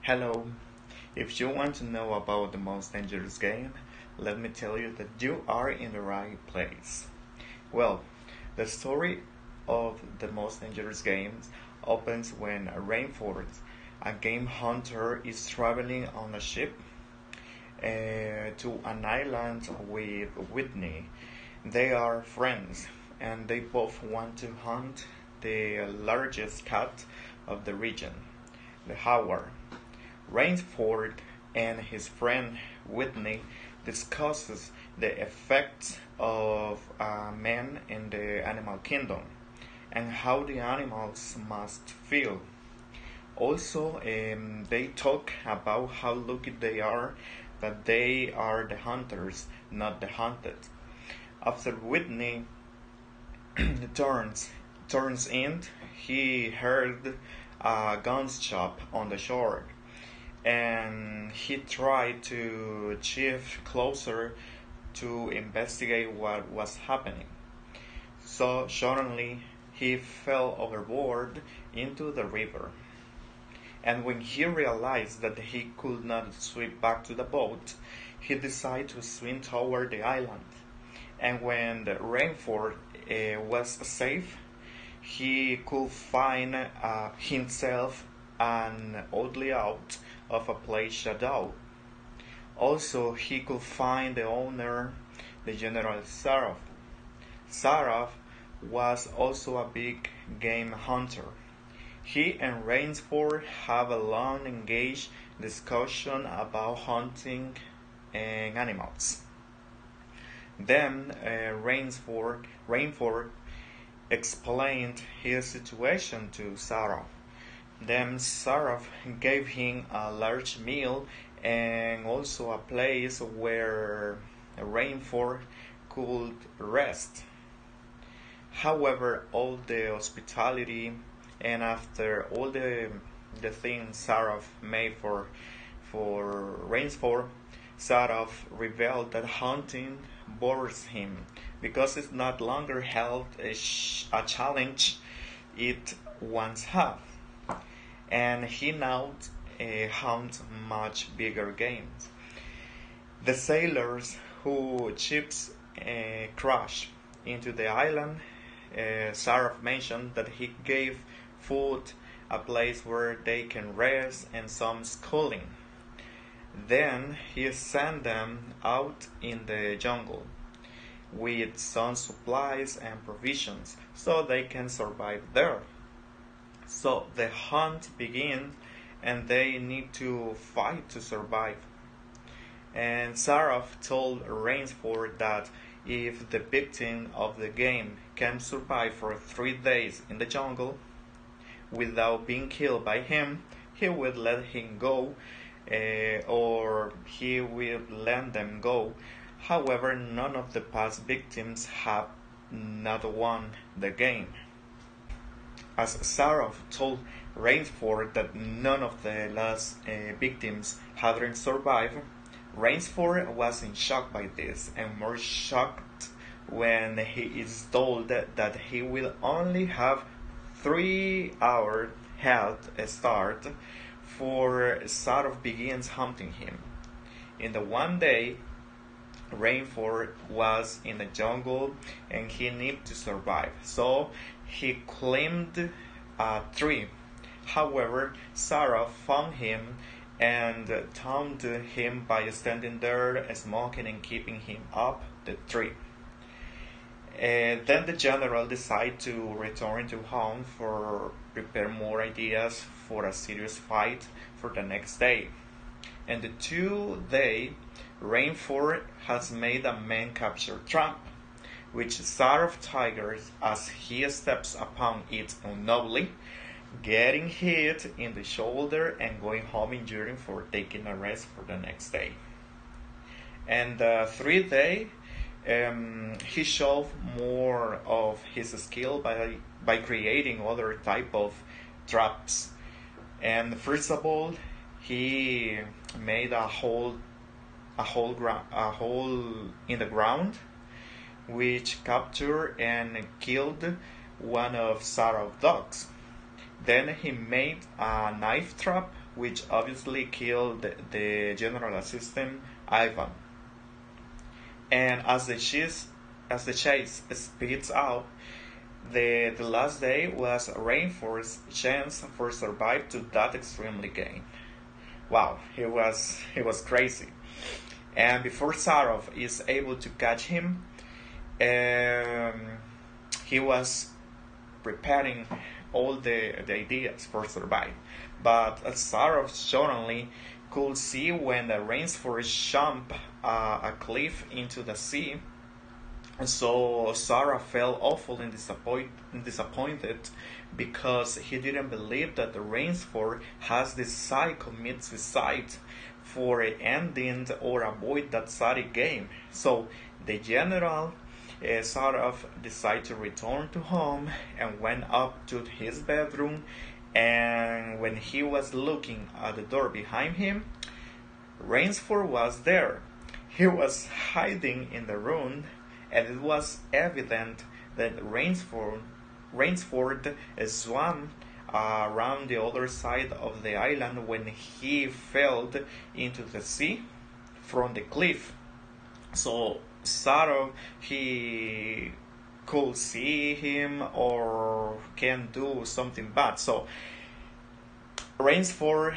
Hello, if you want to know about the most dangerous game, let me tell you that you are in the right place. Well, the story of the most dangerous games opens when Rainforest, a game hunter, is traveling on a ship to an island with Whitney. They are friends and they both want to hunt the largest cat of the region, the jaguar. Rainsford and his friend Whitney discusses the effects of man in the animal kingdom and how the animals must feel. Also, they talk about how lucky they are that they are the hunters, not the hunted. After Whitney turns turns in, he heard a gunshot on the shore and he tried to shift closer to investigate what was happening. So suddenly he fell overboard into the river. And when he realized that he could not swim back to the boat, he decided to swim toward the island. And when the rainfall was safe, he could find himself and oddly out of a place shadow. Also, he could find the owner, the General Saraf. Saraf was also a big game hunter. He and Rainsford have a long engaged discussion about hunting and animals. Then Rainford explained his situation to Saraf. Then Saraf gave him a large meal and also a place where Rainford could rest. However, all the hospitality and after all the things Saraf made for Rainsford, Saraf revealed that hunting bores him because it not longer held a challenge it once had, and he now hunts much bigger games. The sailors who ships crashed into the island, Saraf mentioned that he gave food, a place where they can rest, and some schooling. Then he sent them out in the jungle with some supplies and provisions so they can survive there. So the hunt begins and they need to fight to survive. And Saraf told Rainsford that if the victim of the game can survive for 3 days in the jungle without being killed by him, he will let him go or he will let them go. However, none of the past victims have not won the game. As Saraf told Rainsford that none of the last victims hadn't survived, Rainsford was in shock by this and more shocked when he is told that he will only have 3 hours head start for Saraf begins hunting him. In the one day, Rainford was in the jungle and he needed to survive, so he climbed a tree. However, Sarah found him and taunted him by standing there, smoking and keeping him up the tree. Then the general decided to return to home for prepare more ideas for a serious fight for the next day. And the 2 day, Rainford has made a man capture trap, which Saraf tigers as he steps upon it unknowingly, getting hit in the shoulder and going home injured for taking a rest for the next day. And the 3 day, he showed more of his skill by creating other type of traps. And first of all, he made a hole in the ground, which captured and killed one of Sarah's dogs. Then he made a knife trap which obviously killed the general assistant Ivan. And as the chase speeds up, the last day was reinforced chance for survive to that extremely game. Wow, he was crazy. And before Sarov is able to catch him, um, he was preparing all the ideas for survive. But Sarov suddenly could see when the rainforest jumped a cliff into the sea. So Sarah felt awful and disappointed because he didn't believe that the rainforest has decided to commit suicide for an ending or avoid that sad game. So the general sort of decided to return to home and went up to his bedroom. And when he was looking at the door behind him, Rainsford was there. He was hiding in the room, and it was evident that Rainsford swam around the other side of the island when he fell into the sea from the cliff. So Saro, he could see him or can do something bad. So Rainsford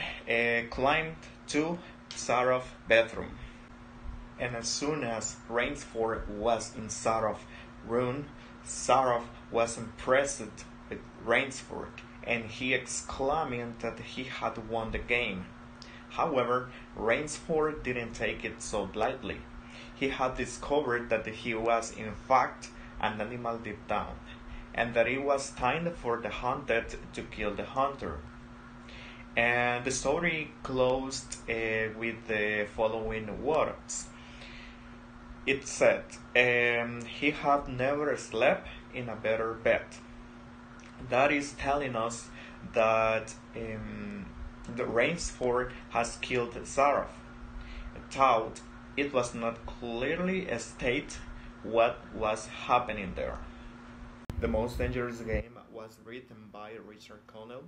climbed to Sarah's bedroom. And as soon as Rainsford was in Sarah's room, Sarah was impressed with Rainsford and he exclaimed that he had won the game. However, Rainsford didn't take it so lightly. He had discovered that he was in fact an animal deep down, and that it was time for the hunted to kill the hunter. And the story closed with the following words. It said, he had never slept in a better bed. That is telling us that the Rainsford has killed Sarah. Thought it was not clearly stated what was happening there. The Most Dangerous Game was written by Richard Connell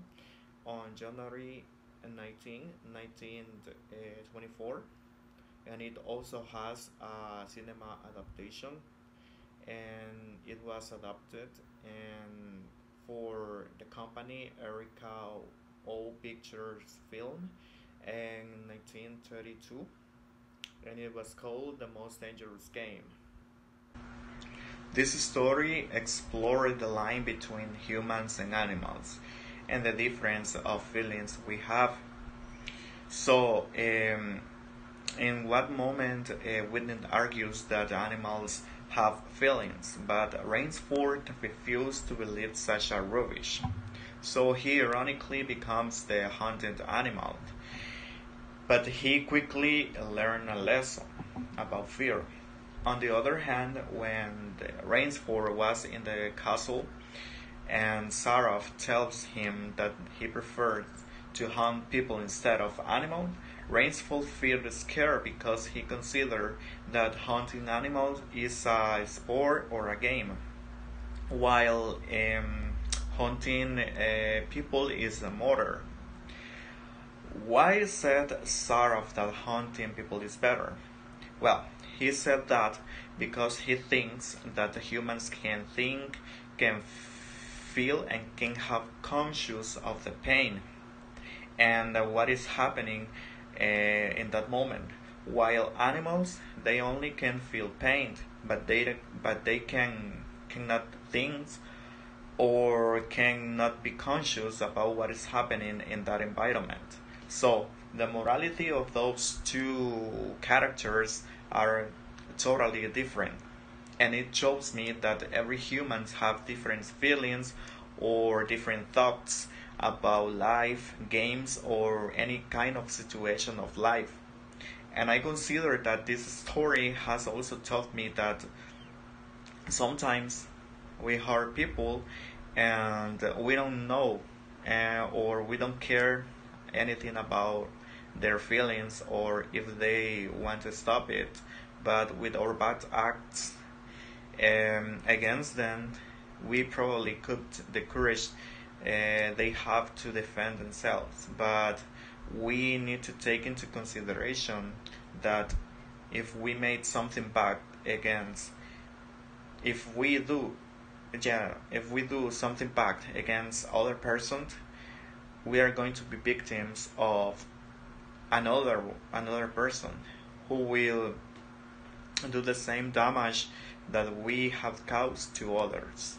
on January 19, 1924, and it also has a cinema adaptation, and it was adapted and for the company Erica O Pictures film in 1932, and it was called The Most Dangerous Game. This story explored the line between humans and animals and the difference of feelings we have. So, in what moment Whitney argues that animals have feelings, but Rainsford refused to believe such a rubbish. So he ironically becomes the hunted animal. But he quickly learned a lesson about fear. On the other hand, when Rainsford was in the castle and Sarah tells him that he prefers to hunt people instead of animals, Rainsford feels scared because he considers that hunting animals is a sport or a game, while hunting people is a murder. Why said Sarah that hunting people is better? Well, he said that because he thinks that humans can think, can feel, and can have conscious of the pain and what is happening in that moment. While animals, they only can feel pain, but they cannot think or cannot be conscious about what is happening in that environment. So the morality of those two characters are totally different, and it shows me that every humans have different feelings or different thoughts about life, games, or any kind of situation of life. And I consider that this story has also taught me that sometimes we hurt people and we don't know or we don't care anything about their feelings or if they want to stop it, but with our bad acts against them, we probably could the courage they have to defend themselves. But we need to take into consideration that if we made something bad against, if we do, if we do something bad against other person, we are going to be victims of another person who will do the same damage that we have caused to others.